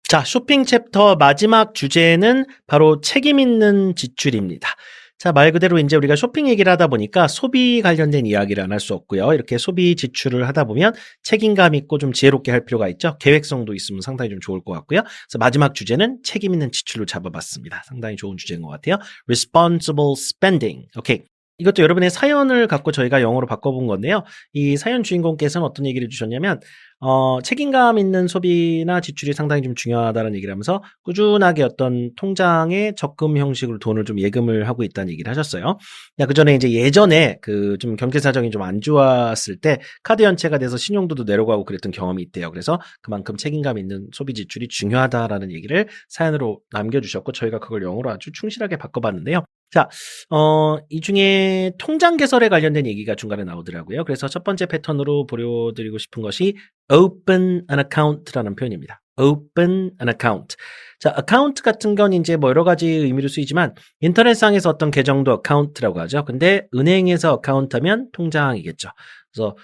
자, 쇼핑 챕터 마지막 주제는 바로 책임 있는 지출입니다. 자, 말 그대로 이제 우리가 쇼핑 얘기를 하다 보니까 소비 관련된 이야기를 안 할 수 없고요. 이렇게 소비 지출을 하다 보면 책임감 있고 좀 지혜롭게 할 필요가 있죠. 계획성도 있으면 상당히 좀 좋을 것 같고요. 그래서 마지막 주제는 책임 있는 지출로 잡아봤습니다. 상당히 좋은 주제인 것 같아요. Responsible spending. 오케이. 이것도 여러분의 사연을 갖고 저희가 영어로 바꿔본 건데요. 이 사연 주인공께서는 어떤 얘기를 주셨냐면 책임감 있는 소비나 지출이 상당히 좀 중요하다는 얘기를 하면서 꾸준하게 어떤 통장에 적금 형식으로 돈을 좀 예금을 하고 있다는 얘기를 하셨어요. 그 전에 이제 예전에 그 좀 경제 사정이 좀 안 좋았을 때 카드 연체가 돼서 신용도도 내려가고 그랬던 경험이 있대요. 그래서 그만큼 책임감 있는 소비 지출이 중요하다라는 얘기를 사연으로 남겨주셨고 저희가 그걸 영어로 아주 충실하게 바꿔봤는데요. 자, 이 중에 통장 개설에 관련된 얘기가 중간에 나오더라고요. 그래서 첫 번째 패턴으로 보여드리고 싶은 것이 open an account라는 표현입니다. open an account. 자, account 같은 건 이제 뭐 여러 가지 의미로 쓰이지만 인터넷상에서 어떤 계정도 account라고 하죠. 근데 은행에서 account 하면 통장이겠죠. 그래서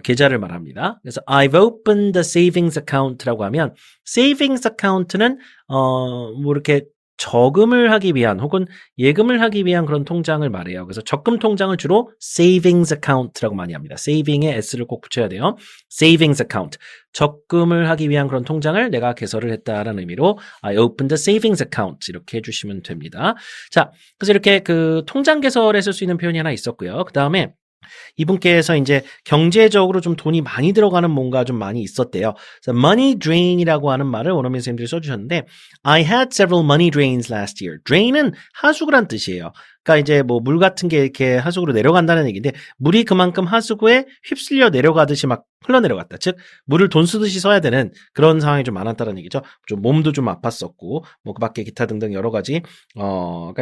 계좌를 말합니다. 그래서 I've opened a savings account라고 하면 savings account는 뭐 이렇게 저금을 하기 위한 혹은 예금을 하기 위한 그런 통장을 말해요. 그래서 적금 통장을 주로 savings account라고 많이 합니다. saving에 s를 꼭 붙여야 돼요. savings account. 적금을 하기 위한 그런 통장을 내가 개설을 했다라는 의미로 I opened a savings account 이렇게 해주시면 됩니다. 자, 그래서 이렇게 그 통장 개설에 쓸 수 있는 표현이 하나 있었고요. 그 다음에 이분께서 이제 경제적으로 좀 돈이 많이 들어가는 뭔가 좀 많이 있었대요. 그래서 money drain이라고 하는 말을 원어민 선생님들이 써주셨는데 I had several money drains last year. drain은 하수구란 뜻이에요. 그러니까 이제 뭐 물 같은 게 이렇게 하수구로 내려간다는 얘기인데 물이 그만큼 하수구에 휩쓸려 내려가듯이 막 흘러내려갔다. 즉 물을 돈 쓰듯이 써야 되는 그런 상황이 좀 많았다는 얘기죠. 좀 몸도 좀 아팠었고 뭐 그밖에 기타 등등 여러 가지가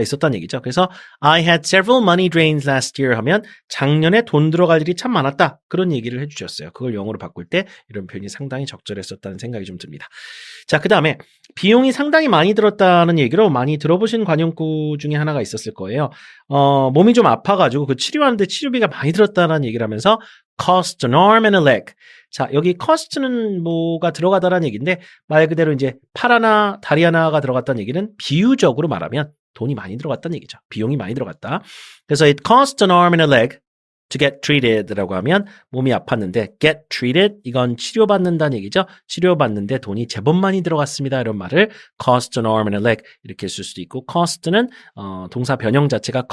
있었다는 얘기죠. 그래서 I had several money drains last year 하면 작년에 돈 들어갈 일이 참 많았다. 그런 얘기를 해주셨어요. 그걸 영어로 바꿀 때 이런 표현이 상당히 적절했었다는 생각이 좀 듭니다. 자, 그 다음에 비용이 상당히 많이 들었다는 얘기로 많이 들어보신 관용구 중에 하나가 있었을 거예요. 몸이 좀 아파가지고 그 치료하는데 치료비가 많이 들었다는 얘기를 하면서 cost an arm and a leg. 자, 여기 cost는 뭐가 들어가다라는 얘기인데 말 그대로 이제 팔 하나, 다리 하나가 들어갔다는 얘기는 비유적으로 말하면 돈이 많이 들어갔다는 얘기죠. 비용이 많이 들어갔다. 그래서 it cost an arm and a leg to get treated라고 하면 몸이 아팠는데 get treated 이건 치료받는다는 얘기죠. 치료받는데 돈이 제법 많이 들어갔습니다. 이런 말을 cost an arm and a leg 이렇게 쓸 수도 있고 cost는 동사 변형 자체가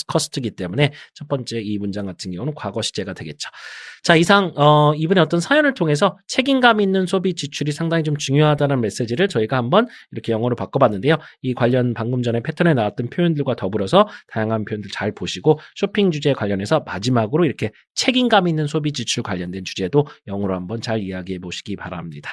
cost이기 때문에 첫 번째 이 문장 같은 경우는 과거 시제가 되겠죠. 자, 이상 이번에 어떤 사연을 통해서 책임감 있는 소비 지출이 상당히 좀 중요하다는 메시지를 저희가 한번 이렇게 영어로 바꿔봤는데요. 이 관련 방금 전에 패턴에 나왔던 표현들과 더불어서 다양한 표현들 잘 보시고 쇼핑 주제 관련해서 마지막으로 이렇게 책임감 있는 소비 지출 관련된 주제도 영어로 한번 잘 이야기해 보시기 바랍니다.